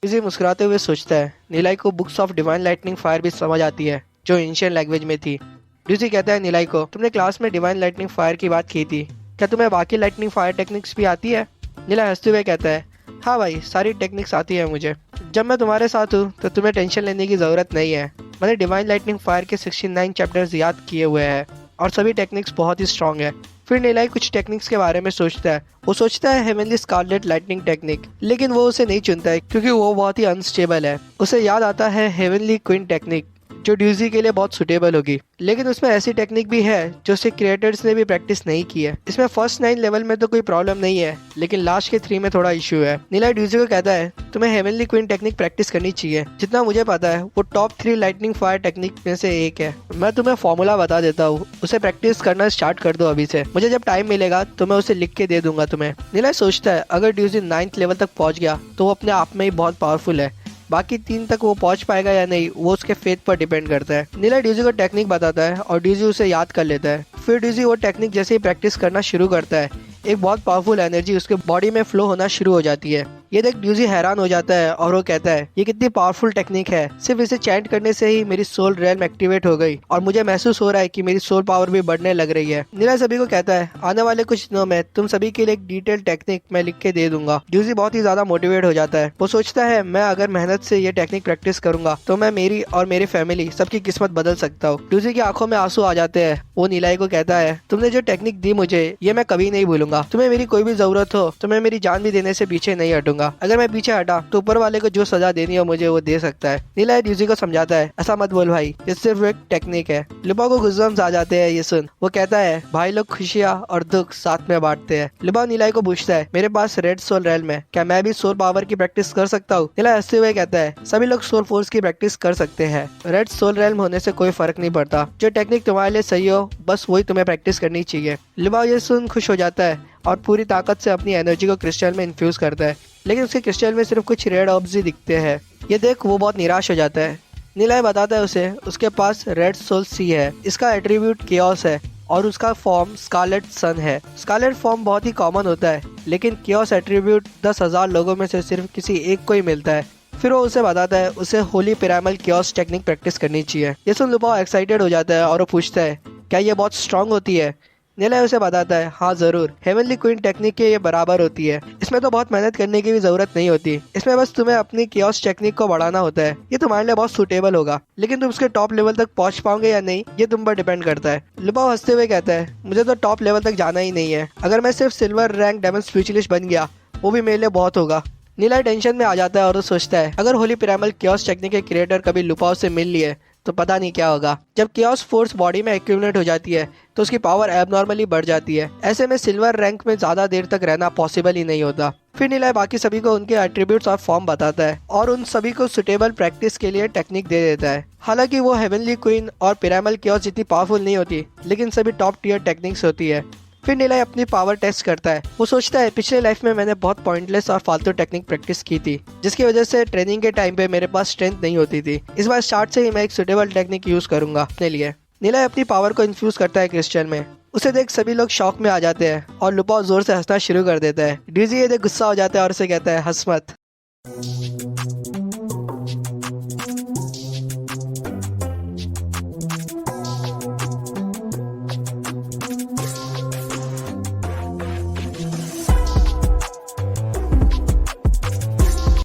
ड्यूजी मुस्कुराते हुए सोचता है। नीलाई को books of divine lightning fire भी समझ आती है, जो एंशियंट लैंग्वेज में थी। ड्यूजी कहता है नीलाई को, तुमने क्लास में डिवाइन लाइटनिंग फायर की बात की थी, क्या तुम्हें बाकी लाइटनिंग फायर टेक्निक्स भी आती है? नीलाई हंसते हुए कहता है, हाँ भाई, सारी टेक्निक्स आती है मुझे। जब मैं तुम्हारे साथ हूँ तो तुम्हें टेंशन लेने की ज़रूरत नहीं है। मैंने डिवाइन लाइटनिंग फायर के 69 चैप्टर्स याद किए हुए हैं और सभी टेक्निक्स बहुत ही स्ट्रॉन्ग है। फिर नीलाई कुछ टेक्निक्स के बारे में सोचता है। वो सोचता है हेवनली स्कारलेट लाइटनिंग टेक्निक, लेकिन वो उसे नहीं चुनता है क्योंकि वो बहुत ही अनस्टेबल है। उसे याद आता है हेवनली क्वीन टेक्निक, जो ड्यूजी के लिए बहुत सुटेबल होगी, लेकिन उसमें ऐसी टेक्निक भी है जो उसके क्रिएटर्स ने भी प्रैक्टिस नहीं की है। इसमें फर्स्ट 9 लेवल में तो कोई प्रॉब्लम नहीं है, लेकिन लास्ट के 3 में थोड़ा इशू है। नीला ड्यूजी को कहता है, तुम्हें हेवनली क्वीन टेक्निक प्रैक्टिस करनी चाहिए। जितना मुझे पता है वो टॉप 3 लाइटनिंग फायर टेक्निक में से एक है। मैं तुम्हें फॉर्मूला बता देता हूँ, उसे प्रैक्टिस करना स्टार्ट कर दो अभी से। मुझे जब टाइम मिलेगा तो मैं उसे लिख के दे दूंगा तुम्हें। नीला सोचता है अगर ड्यूजी 9th लेवल तक पहुंच गया तो वो अपने आप में ही बहुत पावरफुल है। बाकी 3 तक वो पहुंच पाएगा या नहीं, वो उसके फेथ पर डिपेंड करता है। नीला ड्यूजी को टेक्निक बताता है और ड्यूजी उसे याद कर लेता है। फिर ड्यूजी वो टेक्निक जैसे ही प्रैक्टिस करना शुरू करता है, एक बहुत पावरफुल एनर्जी उसके बॉडी में फ्लो होना शुरू हो जाती है। ये देख ड्यूजी हैरान हो जाता है और वो कहता है, ये कितनी पावरफुल टेक्निक है। सिर्फ इसे चैंट करने से ही मेरी सोल रेल्म एक्टिवेट हो गई और मुझे महसूस हो रहा है कि मेरी सोल पावर भी बढ़ने लग रही है। नीला सभी को कहता है, आने वाले कुछ दिनों में तुम सभी के लिए एक डिटेल टेक्निक मैं लिख के दे दूंगा। ड्यूजी बहुत ही ज्यादा मोटिवेट हो जाता है। वो सोचता है, मैं अगर मेहनत से ये टेक्निक प्रैक्टिस करूंगा तो मैं मेरी और मेरी फैमिली सबकी किस्मत बदल सकता हूँ। ड्यूजी की आंखों में आंसू आ जाते हैं। वो नीलाई को कहता है, तुमने जो टेक्निक दी मुझे, ये मैं कभी नहीं भूलूंगा। तुम्हें मेरी कोई भी जरूरत हो तो मैं मेरी जान भी देने से पीछे नहीं हटूंगा। अगर मैं पीछे हटा तो ऊपर वाले को जो सजा देनी हो मुझे वो दे सकता है। नीलाई ड्यूजी को समझाता है, ऐसा मत बोल भाई, ये सिर्फ एक टेक्निक है। लुबा को गुस्साम्स आ जाते हैं ये सुन। वो कहता है, भाई लोग खुशियाँ और दुख साथ में बांटते हैं। लुबा नीलाई को पूछता है, मेरे पास रेड सोल रेल्म है, क्या मैं भी सोल पावर की प्रैक्टिस कर सकता हूँ? नीलाई हंसते हुए कहता है, सभी लोग सोल फोर्स की प्रैक्टिस कर सकते हैं। रेड सोल रेल्म होने से कोई फर्क नहीं पड़ता। जो टेक्निक तुम्हारे लिए सही हो बस वही तुम्हें प्रैक्टिस करनी चाहिए। लुबा ये सुन खुश हो जाता है और पूरी ताकत से अपनी एनर्जी को क्रिस्टल में इन्फ्यूज करता है, लेकिन उसके क्रिस्टल में सिर्फ कुछ रेड ऑर्ब्स ही दिखते हैं। ये देख वो बहुत निराश हो जाता है। नीलाई बताता है उसे, उसके पास रेड सोल सी है, इसका एट्रीब्यूट केओस है और उसका फॉर्म स्कारलेट सन है। स्कारलेट फॉर्म बहुत ही कॉमन होता है, लेकिन केओस एट्रीब्यूट 10,000 लोगों में से सिर्फ किसी एक को ही मिलता है। फिर वो उसे बताता है उसे Holi Piramal chaos technique practice करनी चाहिए। ये सुन लुबा एक्साइटेड हो जाता है और वो पूछता है, क्या ये बहुत स्ट्रांग होती है? नीला उसे बताता है, हाँ जरूर, हेवनली क्वीन टेक्निक के ये बराबर होती है। इसमें तो बहुत मेहनत करने की भी जरूरत नहीं होती, इसमें बस तुम्हें अपनी केओस टेक्निक को बढ़ाना होता है। ये तुम्हारे लिए बहुत सूटेबल होगा, लेकिन तुम उसके टॉप लेवल तक पहुंच पाओगे या नहीं ये तुम पर डिपेंड करता है। लुबा हंसते हुए कहता है, मुझे तो टॉप लेवल तक जाना ही नहीं है। अगर मैं सिर्फ सिल्वर रैंक डेमन स्पेशलिस्ट बन गया वो भी मेरे लिए बहुत होगा। नीला टेंशन में आ जाता है और वो सोचता है, अगर होली पिरामिल केओस टेक्निक के क्रिएटर कभी लुपाओ से मिल लिए तो पता नहीं क्या होगा। जब केओस फोर्स बॉडी में एक्यूमुलेट हो जाती है तो उसकी पावर एबनॉर्मली बढ़ जाती है। ऐसे में सिल्वर रैंक में ज्यादा देर तक रहना पॉसिबल ही नहीं होता। फिर नीला बाकी सभी को उनके एट्रीब्यूट्स और फॉर्म बताता है और उन सभी को सुटेबल प्रैक्टिस के लिए टेक्निक दे देता है। हालांकि वो हेवनली क्वीन और पिरामिल केओस जितनी पावरफुल नहीं होती, लेकिन सभी टॉप टियर टेक्निक्स होती है। फिर नीलाई अपनी पावर टेस्ट करता है। वो सोचता है, पिछले लाइफ में मैंने बहुत पॉइंटलेस और फालतू टेक्निक प्रैक्टिस की थी, जिसकी वजह से ट्रेनिंग के टाइम पे मेरे पास स्ट्रेंथ नहीं होती थी। इस बार स्टार्ट से ही मैं एक सुटेबल टेक्निक यूज करूंगा अपने लिए। नीलाई अपनी पावर को इन्फ्यूज करता है क्रिस्टल में। उसे देख सभी लोग शॉक में आ जाते हैं और लुपा जोर से हंसना शुरू कर देता है। ड्यूजी ये देख गुस्सा हो जाता है और उसे कहता है, हंस मत।